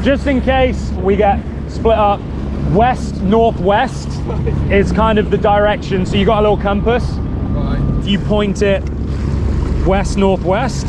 just in case we get split up, west northwest is kind of the direction. So you got a little compass. Right. If you point it west northwest,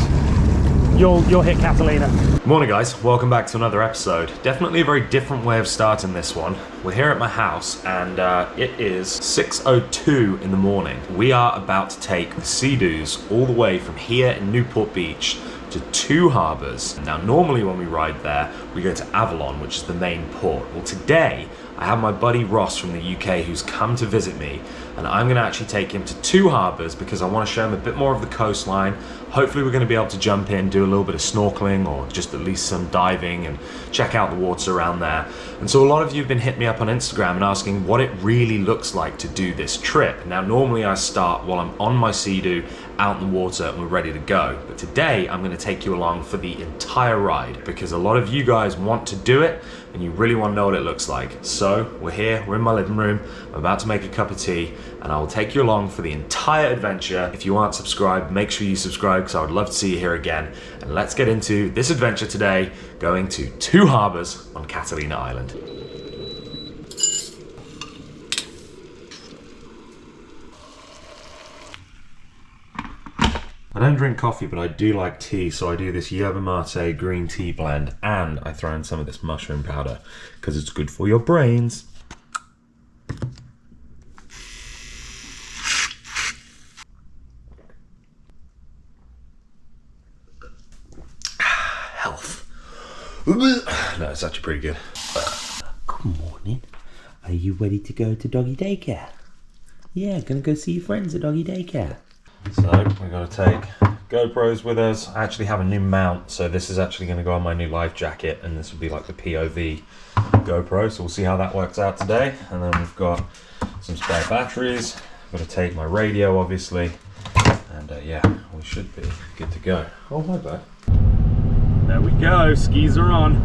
you'll hit Catalina. Morning guys, welcome back to another episode. Definitely a very different way of starting this one. We're here at my house and it is 6:02 in the morning. We are about to take the SeaDoos all the way from here in Newport Beach to 2 harbours. Now normally when we ride there, we go to Avalon, which is the main port. Well today, I have my buddy Ross from the UK who's come to visit me, and I'm gonna actually take him to 2 harbours because I wanna show him a bit more of the coastline. Hopefully we're gonna be able to jump in, do a little bit of snorkeling or just at least some diving and check out the waters around there. And so a lot of you have been hitting me up on Instagram and asking what it really looks like to do this trip. Now normally I start while I'm on my SeaDoo out in the water and we're ready to go. But today I'm gonna take you along for the entire ride because a lot of you guys want to do it and you really want to know what it looks like. So we're here, we're in my living room, I'm about to make a cup of tea and I will take you along for the entire adventure. If you aren't subscribed, make sure you subscribe because I would love to see you here again. And let's get into this adventure today, going to 2 harbours on Catalina Island. I don't drink coffee, but I do like tea, so I do this yerba mate green tea blend, and I throw in some of this mushroom powder because it's good for your brains. Health. No, it's actually pretty good. Good morning. Are you ready to go to doggy daycare? Yeah, gonna go see your friends at doggy daycare. So we're going to take GoPros with us. I actually have a new mount, so this is actually going to go on my new life jacket, and this will be like the POV GoPro, so we'll see how that works out today. And then we've got some spare batteries. I've got to take my radio, obviously, and yeah, we should be good to go. Oh, my bad. There we go, skis are on,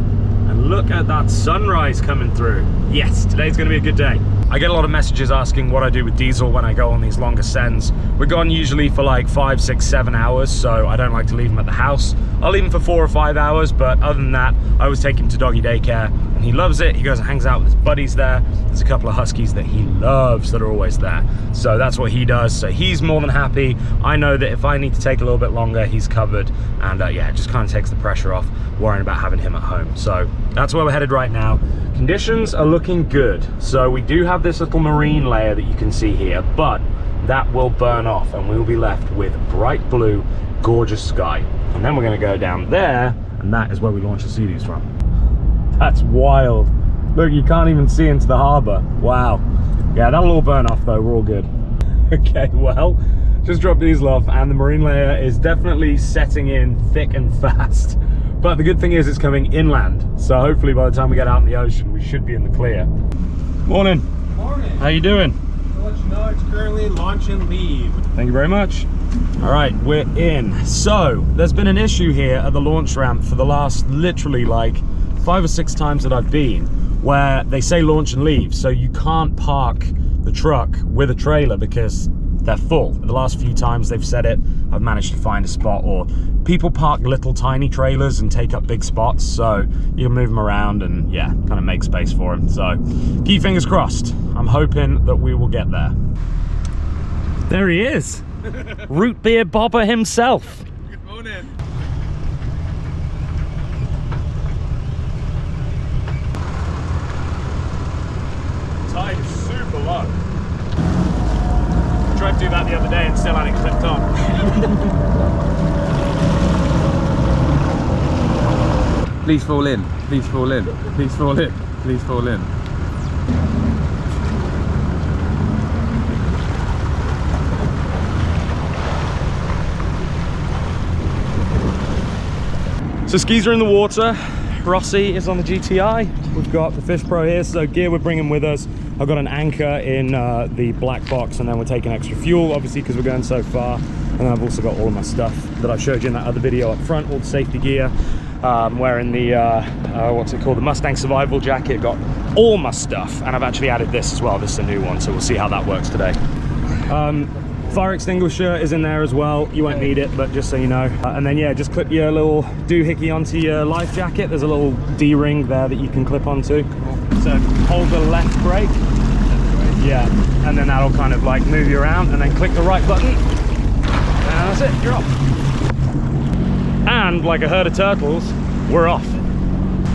and look at that sunrise coming through. Yes, today's going to be a good day. I get a lot of messages asking what I do with diesel when I go on these longer sends. We're gone usually for like 5, 6, 7 hours, so I don't like to leave him at the house. I'll leave him for 4 or 5 hours, but other than that, I always take him to doggy daycare, and he loves it. He goes and hangs out with his buddies there. There's a couple of huskies that he loves that are always there. So that's what he does, so he's more than happy. I know that if I need to take a little bit longer, he's covered, and yeah, it just kind of takes the pressure off worrying about having him at home. So that's where we're headed right now. Conditions are looking good. So we do have this little marine layer that you can see here, but that will burn off and we will be left with bright blue, gorgeous sky. And then we're gonna go down there, and that is where we launch the SeaDoos from. That's wild. Look, you can't even see into the harbor. Wow. Yeah, that'll all burn off though, we're all good. Okay, well, just dropped diesel off and the marine layer is definitely setting in thick and fast. But the good thing is it's coming inland, so hopefully by the time we get out in the ocean, we should be in the clear. Morning. Morning. How you doing? I'll let you know it's currently launch and leave. Thank you very much. All right, we're in. So there's been an issue here at the launch ramp for the last literally like 5 or 6 times that I've been, where they say launch and leave, so you can't park the truck with a trailer because they're full. The last few times they've said it, I've managed to find a spot, or people park little tiny trailers and take up big spots, so you can move them around and yeah, kind of make space for them. So keep fingers crossed. I'm hoping that we will get there. There he is. Root beer bobber himself. Good morning. Tide is super low. Tried to do that the other day and still had it clipped on. Please fall in. Please fall in. Please fall in. Please fall in. So skis are in the water. Rossi is on the GTI. We've got the Fish Pro here, so gear we're bringing with us. I've got an anchor in the black box, and then we're taking extra fuel, obviously, because we're going so far. And then I've also got all of my stuff that I showed you in that other video up front, all the safety gear. Wearing the, what's it called, the Mustang survival jacket. Got all my stuff, and I've actually added this as well. This is a new one, so we'll see how that works today. Fire extinguisher is in there as well. You won't need it, but just so you know. And then yeah, just clip your little doohickey onto your life jacket. There's a little D-ring there that you can clip onto. So hold the left brake. Yeah, and then that'll kind of like move you around, and then click the right button. And that's it, you're off. And like a herd of turtles, we're off.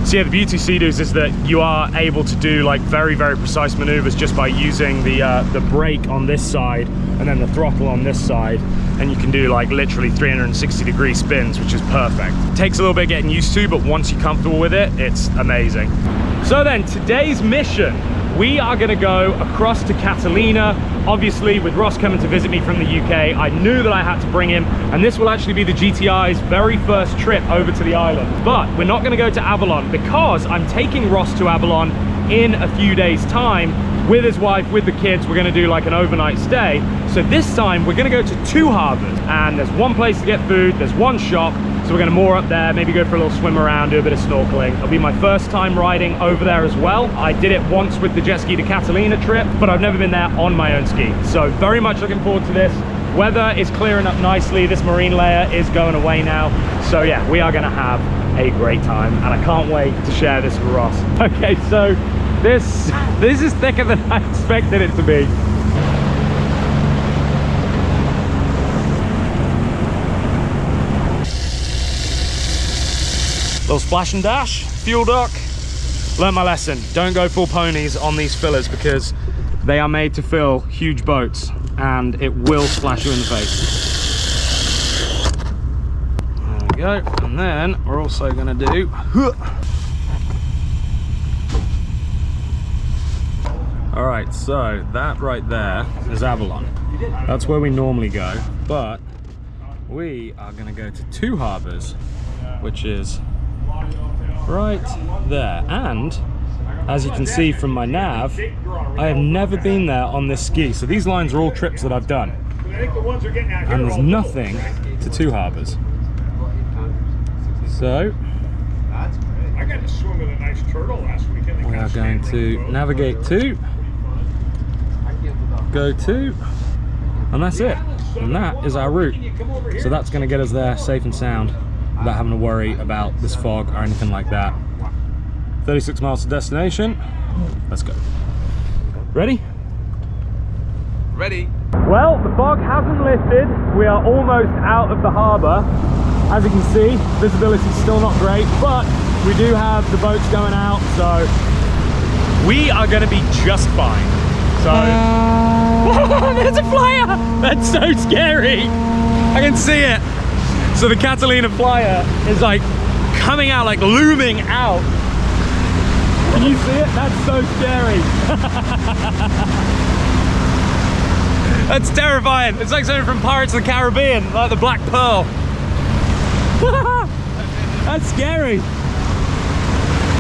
So yeah, the beauty of SeaDoos is that you are able to do like very, very precise maneuvers just by using the brake on this side and then the throttle on this side, and you can do like literally 360-degree spins, which is perfect. It takes a little bit getting used to, but once you're comfortable with it, it's amazing. So then today's mission, we are gonna go across to Catalina. Obviously, with Ross coming to visit me from the UK, I knew that I had to bring him, and this will actually be the GTI's very first trip over to the island. But we're not gonna go to Avalon because I'm taking Ross to Avalon in a few days' time with his wife, with the kids. We're gonna do like an overnight stay. So this time we're gonna go to 2 harbors, and there's one place to get food, there's one shop. So we're gonna moor up there, maybe go for a little swim around, do a bit of snorkeling. It'll be my first time riding over there as well. I did it once with the jet ski to Catalina trip, but I've never been there on my own ski. So very much looking forward to this. Weather is clearing up nicely. This marine layer is going away now. So yeah, we are gonna have a great time, and I can't wait to share this with Ross. Okay, so this is thicker than I expected it to be. Little splash and dash, fuel dock. Learned my lesson. Don't go full ponies on these fillers because they are made to fill huge boats and it will splash you in the face. There we go. And then we're also gonna do. All right, so that right there is Avalon. That's where we normally go, but we are gonna go to 2 harbors, which is right there. And as you can see from my nav, I have never been there on this ski. So these lines are all trips that I've done, and there's nothing to 2 harbors. So I got to swim with a nice turtle last weekend. we are going to navigate to, go to, and that's it. And that is our route. So that's going to get us there safe and sound without having to worry about this fog or anything like that. 36 miles to destination. Let's go. Ready? Ready? Well, the fog hasn't lifted. We are almost out of the harbour. As you can see, visibility is still not great, but we do have the boats going out, so we are going to be just fine. So, there's a flyer! That's so scary! I can see it! So the Catalina flyer is like coming out, like looming out. Can you see it? That's so scary. That's terrifying. It's like something from Pirates of the Caribbean, like the Black Pearl. That's scary.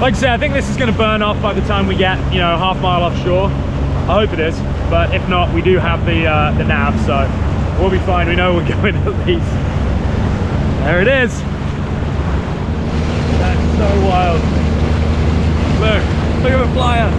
Like I say, I think this is going to burn off by the time we get, you know, half mile offshore. I hope it is, but if not, we do have the nav, so we'll be fine. We know we're going at least. There it is. That's so wild. Look at the flyer.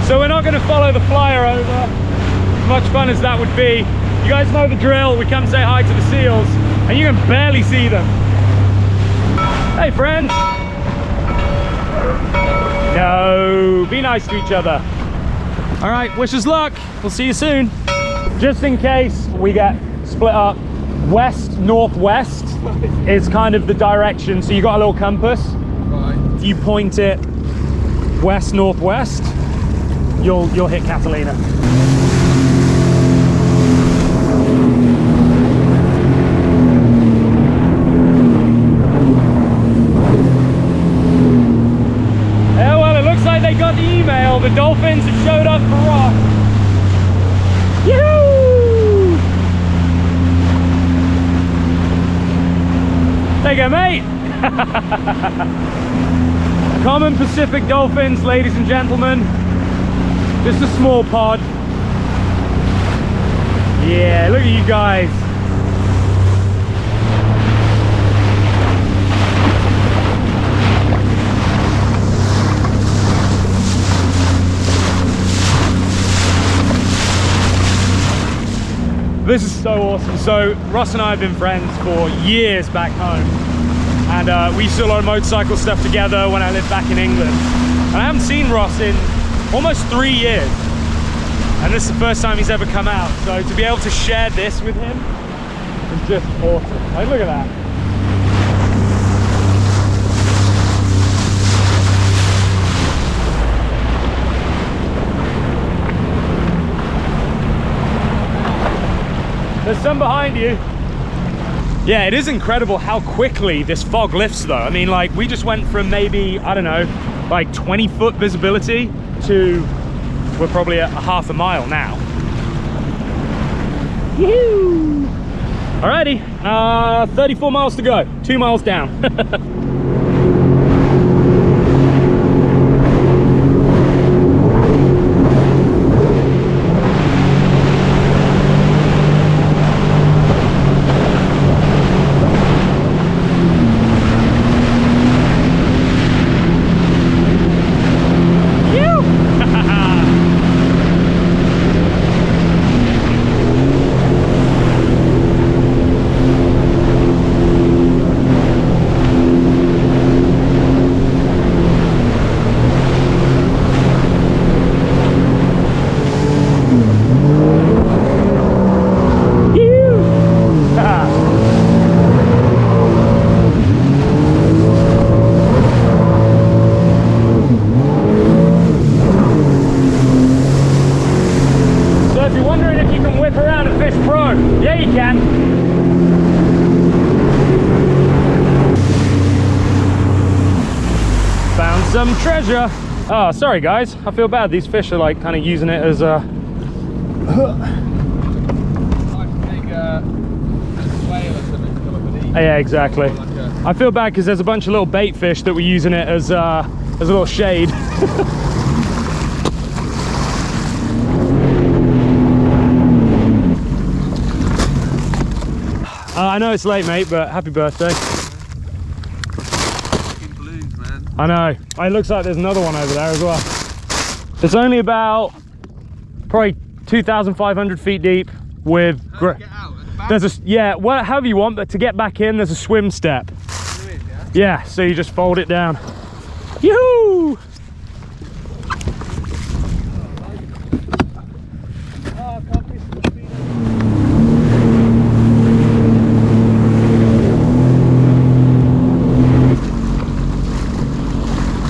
So we're not going to follow the flyer over. As much fun as that would be. You guys know the drill. We come say hi to the seals, and you can barely see them. Hey friends! No, be nice to each other. All right, wish us luck. We'll see you soon. Just in case we get split up, west northwest is kind of the direction. So you got a little compass. Right. If you point it west northwest, you'll hit Catalina. They got the email. The Dolphins have showed up for Ross. Yoo-hoo! There you go, mate. Common Pacific Dolphins, ladies and gentlemen. Just a small pod. Yeah, look at you guys. This is so awesome. So Ross and I have been friends for years back home, and we used to do a lot of motorcycle stuff together when I lived back in England. And I haven't seen Ross in almost 3 years, and this is the first time he's ever come out. So to be able to share this with him is just awesome. Like, look at that. There's some behind you. Yeah, it is incredible how quickly this fog lifts though. I mean, like, we just went from maybe, I don't know, like 20-foot visibility to we're probably at a half a mile now. Woohoo! Alrighty, 34 miles to go, 2 miles down. Some treasure. Oh, sorry guys, I feel bad. These fish are like kind of using it as a yeah, exactly. I feel bad because there's a bunch of little bait fish that were using it as a little shade. I know it's late, mate, but happy birthday. I know. It looks like there's another one over there as well. It's only about probably 2,500 feet deep with... There's a... Yeah, well, however you want, but to get back in, there's a swim step. Yeah, so you just fold it down. Yoo-hoo!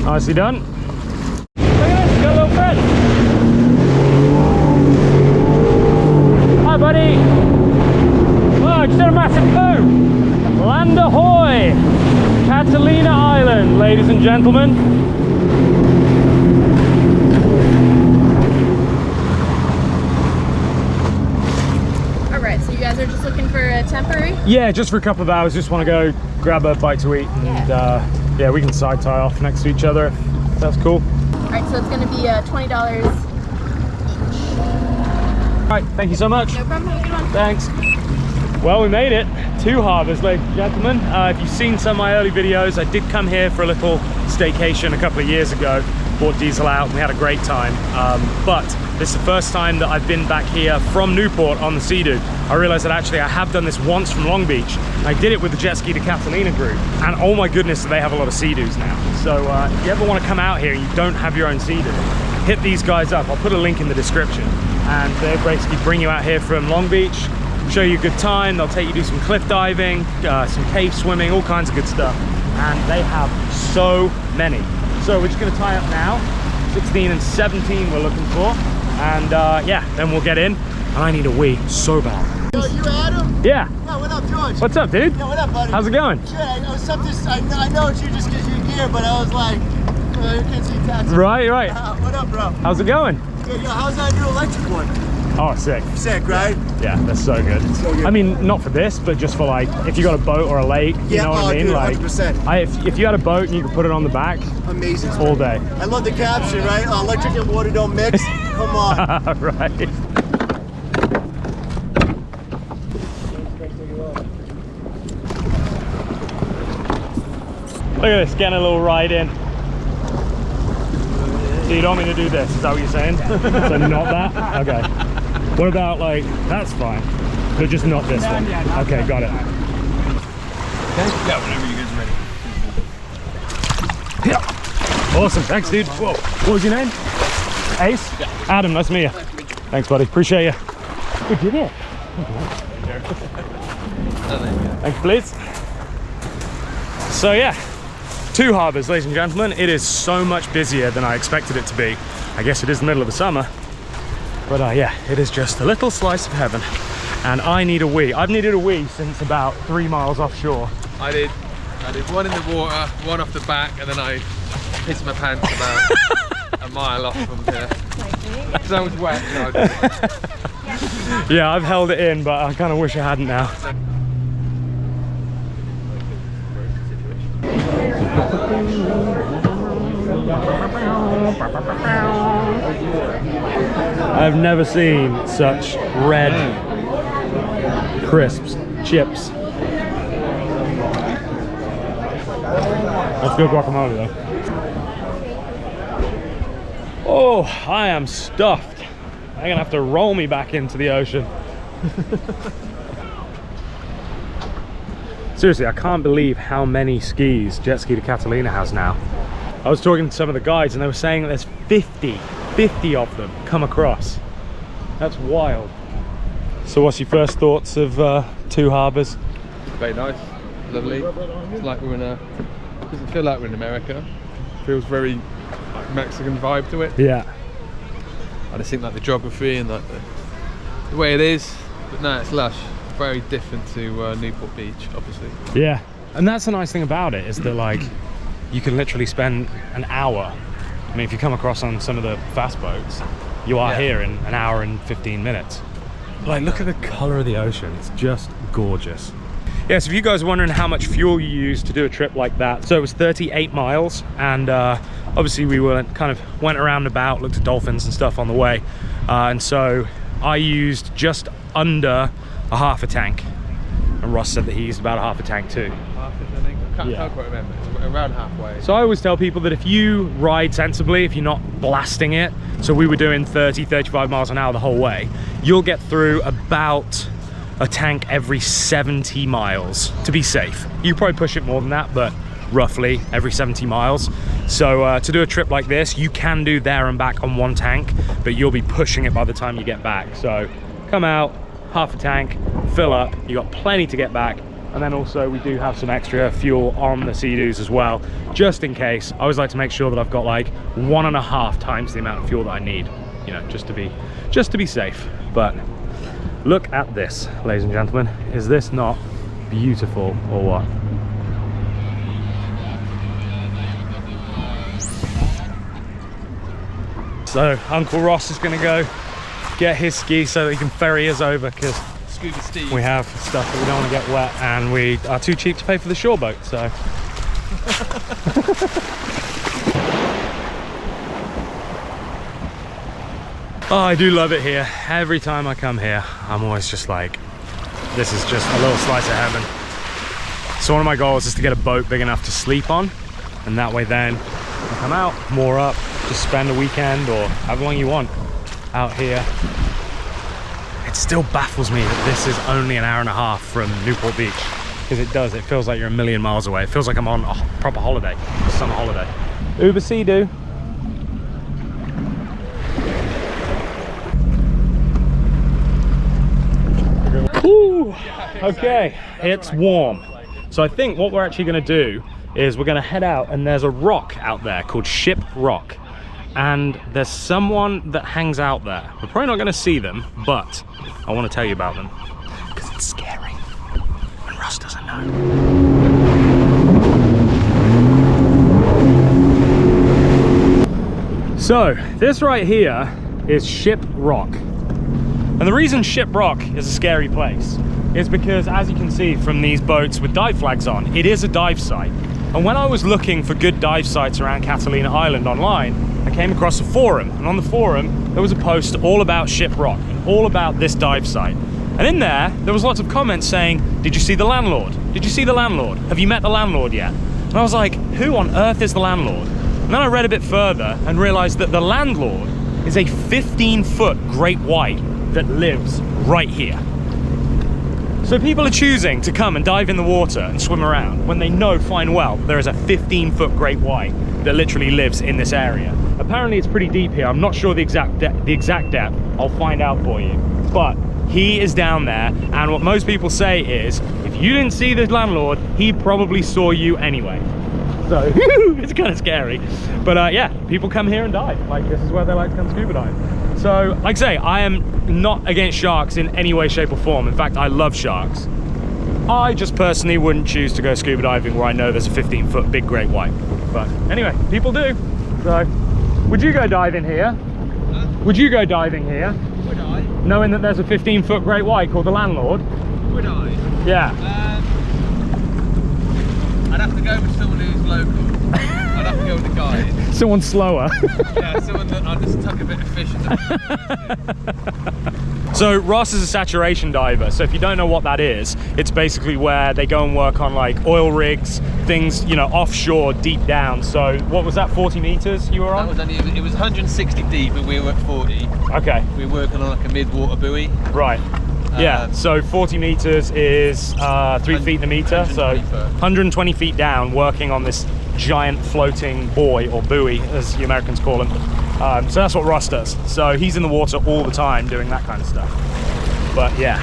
Nicely done. Look at this, got a little friend. Hi, buddy. Oh, just did a massive poo. Land ahoy! Catalina Island, ladies and gentlemen. All right, so you guys are just looking for a temporary? Yeah, just for a couple of hours. Just want to go grab a bite to eat, and yeah, we can side tie off next to each other. That's cool. All right, so it's going to be $20 each. All right, thank you so much. No problem. Have a good one. Thanks. Well, we made it to Harbours, ladies and gentlemen. If you've seen some of my early videos, I did come here for a little staycation a couple of years ago. Bought Diesel out and we had a great time. But this is the first time that I've been back here from Newport on the SeaDoos. I realized that actually I have done this once from Long Beach. I did it with the Jet Ski to Catalina group. And oh my goodness, they have a lot of SeaDoos now. So if you ever want to come out here and you don't have your own SeaDoo, hit these guys up. I'll put a link in the description. And they basically bring you out here from Long Beach, show you a good time. They'll take you to do some cliff diving, some cave swimming, all kinds of good stuff. And they have so many. So we're just gonna tie up now. 16 and 17 we're looking for. And yeah, then we'll get in. And I need a wee so bad. Yo, you Adam? Yeah. Yeah, what up, George? What's up, dude? Yeah, what up, buddy? How's it going? Good. I know it's you just because you're gear, but I was like, I can't see taxi. Right. What up, bro? How's it going? Good. Yo, how's that new electric one? Oh, sick. Sick, right? Yeah, that's so good. I mean, not for this, but just for like, if you got a boat or a lake, you know what I mean? Dude, like, 100%. if you had a boat and you could put it on the back, amazing. All day. I love the caption, right? Electric and water don't mix. Come on. Right. Look at this, getting a little ride in. So you don't want me to do this, is that what you're saying? So not that? Okay. What about like, that's fine. But just not this one. Okay, got it. Okay? Yeah, whenever you guys are ready. Yeah. Awesome, thanks dude. Whoa. What was your name? Ace? Yeah. Adam, nice to meet you. Thanks buddy, appreciate you. We did it. Thanks please. So yeah, 2 harbours, ladies and gentlemen. It is so much busier than I expected it to be. I guess it is the middle of the summer. But yeah, it is just a little slice of heaven. And I need a wee. I've needed a wee since about 3 miles offshore. I did one in the water, one off the back, and then I pissed my pants about a mile off from here. Because I was wet. So Yeah, I've held it in, but I kind of wish I hadn't now. I've never seen such red crisps, chips. That's good guacamole though. Oh, I am stuffed. I'm gonna have to roll me back into the ocean. Seriously, I can't believe how many skis Jet Ski to Catalina has now. I was talking to some of the guides and they were saying that there's 50 of them come across. That's wild. So what's your first thoughts of 2 harbours? very nice, lovely. It's like we're in a, doesn't feel like we're in America. It feels very like Mexican vibe to it. Yeah. I just think like the geography and like the way it is, but no, it's lush. Very different to Newport Beach, obviously. Yeah, and that's the nice thing about it, is that like you can literally spend an hour. I mean, if you come across on some of the fast boats, you are here in an hour and 15 minutes. Like, look at the color of the ocean. It's just gorgeous. Yeah, so if you guys are wondering how much fuel you use to do a trip like that, so it was 38 miles, and obviously we were went around about, looked at dolphins and stuff on the way, and so I used just under a half a tank, and Ross said that he used about a half a tank too. Half-ish, I think. I can't quite remember. It's around halfway. So I always tell people that if you ride sensibly, if you're not blasting it, so we were doing 30-35 miles an hour the whole way, you'll get through about a tank every 70 miles to be safe. You probably push it more than that, but roughly every 70 miles. So to do a trip like this, you can do there and back on one tank, but you'll be pushing it by the time you get back. So come out, half a tank, fill up, you got plenty to get back. And then also we do have some extra fuel on the SeaDoos as well, just in case. I always like to make sure that I've got like 1.5 times the amount of fuel that I need, you know, just to be safe. But look at this, ladies and gentlemen. Is this not beautiful or what? So Uncle Ross is gonna go get his ski so that he can ferry us over, because we have stuff that we don't want to get wet and we are too cheap to pay for the shore boat, so. Oh, I do love it here. Every time I come here, I'm always just like, this is just a little slice of heaven. So one of my goals is to get a boat big enough to sleep on, and that way then you come out, moor up, just spend a weekend or however long you want out here. It still baffles me that this is only an hour and a half from Newport Beach, because it feels like you're a million miles away. It feels like I'm on a proper holiday, a summer holiday. Uber SeaDoo. Woo! Okay, it's warm. So I think what we're actually gonna do is we're gonna head out, and there's a rock out there called Ship Rock. And there's someone that hangs out there. We're probably not gonna see them, but I wanna tell you about them, because it's scary, and Russ doesn't know. So, this right here is Ship Rock. And the reason Ship Rock is a scary place is because, as you can see from these boats with dive flags on, it is a dive site. And when I was looking for good dive sites around Catalina Island online, I came across a forum, and on the forum there was a post all about Ship Rock and all about this dive site. And in there was lots of comments saying, did you see the landlord? Did you see the landlord? Have you met the landlord yet? And I was like, who on earth is the landlord? And then I read a bit further and realized that the landlord is a 15-foot great white that lives right here. So people are choosing to come and dive in the water and swim around when they know fine well there is a 15-foot great white that literally lives in this area. Apparently it's pretty deep here. I'm not sure the exact depth. I'll find out for you. But he is down there, and what most people say is, if you didn't see the landlord, he probably saw you anyway. So it's kind of scary. But yeah, people come here and dive. Like, this is where they like to come scuba dive. So, like I say, I am not against sharks in any way, shape or form. In fact, I love sharks. I just personally wouldn't choose to go scuba diving where I know there's a 15-foot big great white. But anyway, people do. So, would you go diving here? Huh? Would you go diving here? Would I? Knowing that there's a 15-foot great white called the landlord? Would I? Yeah. I'd have to go with someone who's local. I'd have to go with a guide. Someone slower. Yeah, someone that I'll just tuck a bit of fish in the So Ross is a saturation diver. So if you don't know what that is, it's basically where they go and work on like oil rigs, things, you know, offshore, deep down. So what was that, 40 meters you were on? That was only, it was 160 deep and we were at 40. Okay. We were working on like a mid-water buoy. Right. Yeah, so 40 meters is 3 feet in a meter, so 120 feet down, working on this giant floating buoy, or buoy as you Americans call them. So that's what Ross does. So he's in the water all the time doing that kind of stuff. But yeah,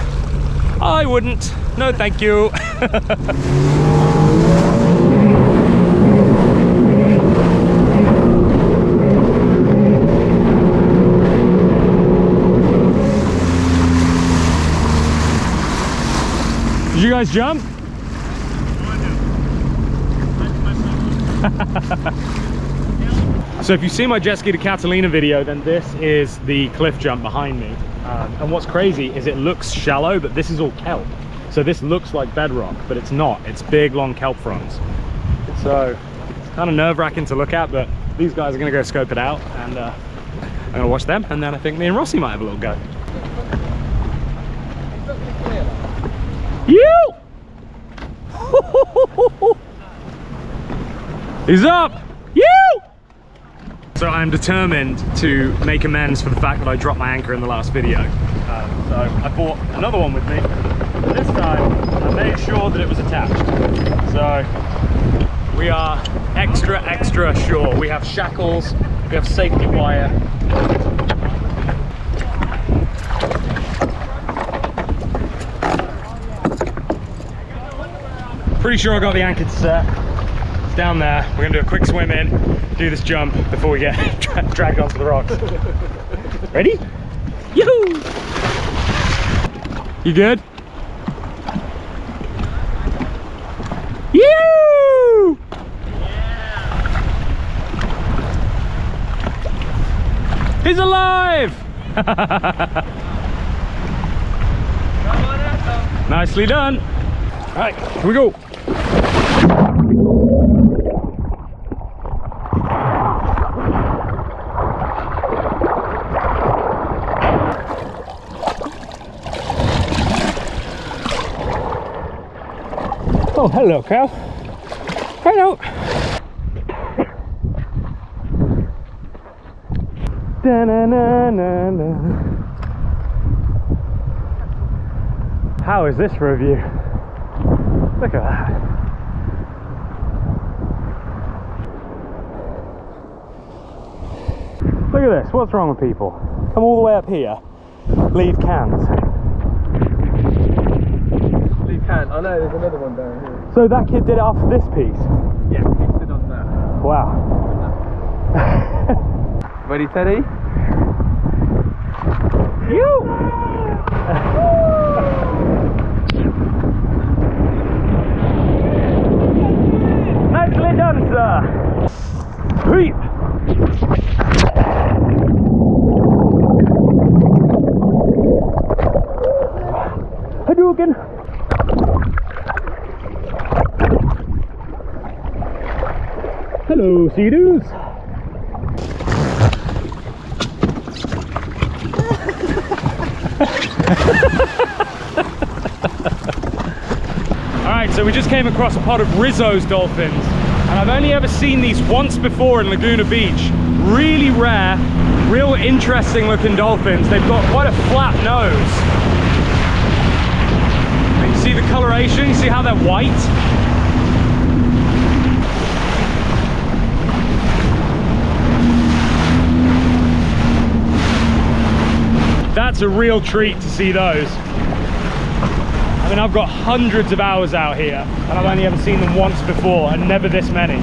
I wouldn't. No, thank you. Did you guys jump? So if you see my jet ski to Catalina video, then this is the cliff jump behind me. And what's crazy is it looks shallow, but this is all kelp. So this looks like bedrock, but it's not. It's big, long kelp fronds. So it's kind of nerve-wracking to look at, but these guys are gonna go scope it out, and I'm gonna watch them, and then I think me and Rossi might have a little go. You! He's up! You! So I'm determined to make amends for the fact that I dropped my anchor in the last video. So I bought another one with me. And this time I made sure that it was attached. So we are extra sure. We have shackles, we have safety wire. Pretty sure I got the anchor set. It's down there. We're gonna do a quick swim in, do this jump before we get dragged onto the rocks. Ready? Yoo-hoo! You good? You! Yeah! He's alive! Nicely done. All right, here we go. Oh, hello, cow. Hello. Da-na-na-na-na. How is this for a view? Look at that. Look at this. What's wrong with people? Come all the way up here, leave cans. Leave can. I know there's another one down here. So that kid did it off this piece? Yeah, he stood on that. Wow. Ready, Teddy? You! Nicely done, sir. Hey. Hadouken. Hello, SeaDoos. Alright, so we just came across a pod of Rissos dolphins, and I've only ever seen these once before in Laguna Beach. Really rare, real interesting looking dolphins. They've got quite a flat nose. You see the coloration? You see how they're white? That's a real treat to see those. I mean, I've got hundreds of hours out here and I've only ever seen them once before, and never this many.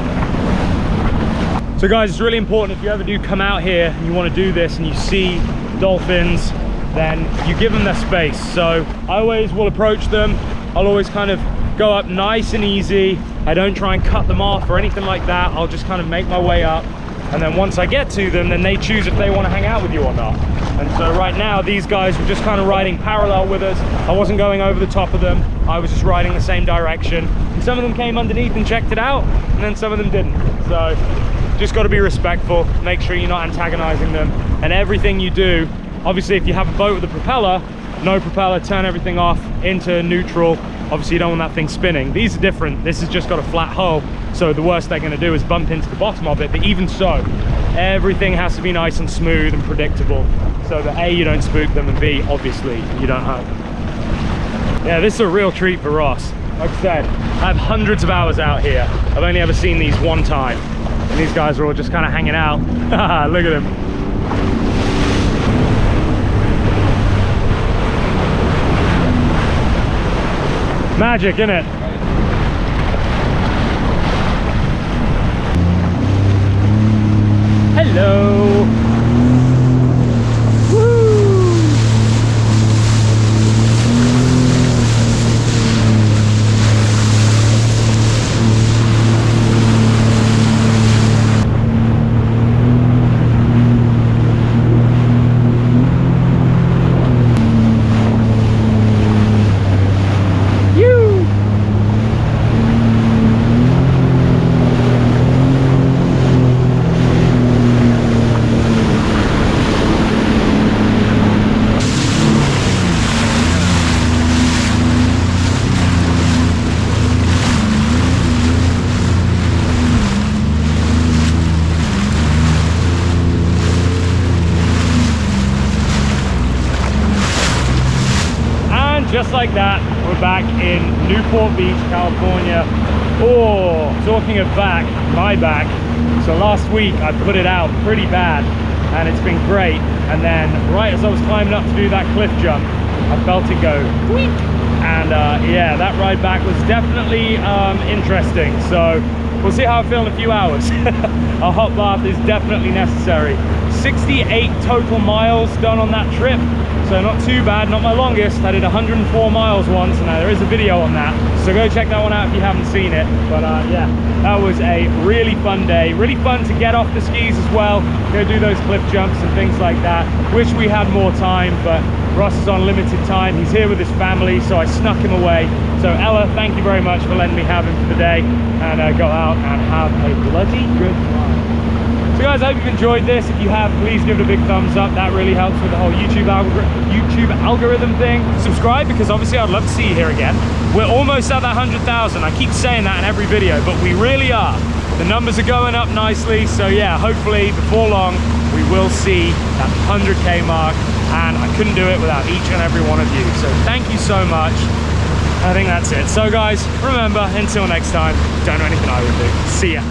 So guys, it's really important if you ever do come out here and you want to do this and you see dolphins, then you give them their space. So I always will approach them. I'll always kind of go up nice and easy. I don't try and cut them off or anything like that. I'll just kind of make my way up. And then once I get to them, then they choose if they want to hang out with you or not. And so right now, these guys were just kind of riding parallel with us. I wasn't going over the top of them. I was just riding the same direction. And some of them came underneath and checked it out, and then some of them didn't. So just got to be respectful. Make sure you're not antagonizing them. And everything you do, obviously if you have a boat with a propeller, no propeller, turn everything off into neutral. Obviously you don't want that thing spinning. These are different. This has just got a flat hull, so the worst they're going to do is bump into the bottom of it. But even so, everything has to be nice and smooth and predictable, so that A, you don't spook them, and B, obviously you don't hurt them. Yeah, this is a real treat for Ross. Like I said, I have hundreds of hours out here. I've only ever seen these one time, and these guys are all just kind of hanging out. Look at them. Magic, isn't it? Hello. Woo. Just like that, we're back in Newport Beach, California. Oh, talking of back, my back. So last week I put it out pretty bad and it's been great. And then right as I was climbing up to do that cliff jump, I felt it go tweak. And yeah, that ride back was definitely interesting. So we'll see how I feel in a few hours. A hot bath is definitely necessary. 68 total miles done on that trip. So not too bad, not my longest. I did 104 miles once, and there is a video on that. So go check that one out if you haven't seen it. But yeah, that was a really fun day. Really fun to get off the skis as well. Go do those cliff jumps and things like that. Wish we had more time, but Ross is on limited time. He's here with his family, so I snuck him away. So Ella, thank you very much for letting me have him for the day, and go out and have a bloody good time. So guys, I hope you've enjoyed this. If you have, please give it a big thumbs up. That really helps with the whole YouTube algorithm thing. Subscribe, because obviously I'd love to see you here again. We're almost at that 100,000. I keep saying that in every video, but we really are. The numbers are going up nicely. So yeah, hopefully before long, we will see that 100K mark. And I couldn't do it without each and every one of you. So thank you so much. I think that's it. So guys, remember, until next time, don't know anything I would do. See ya.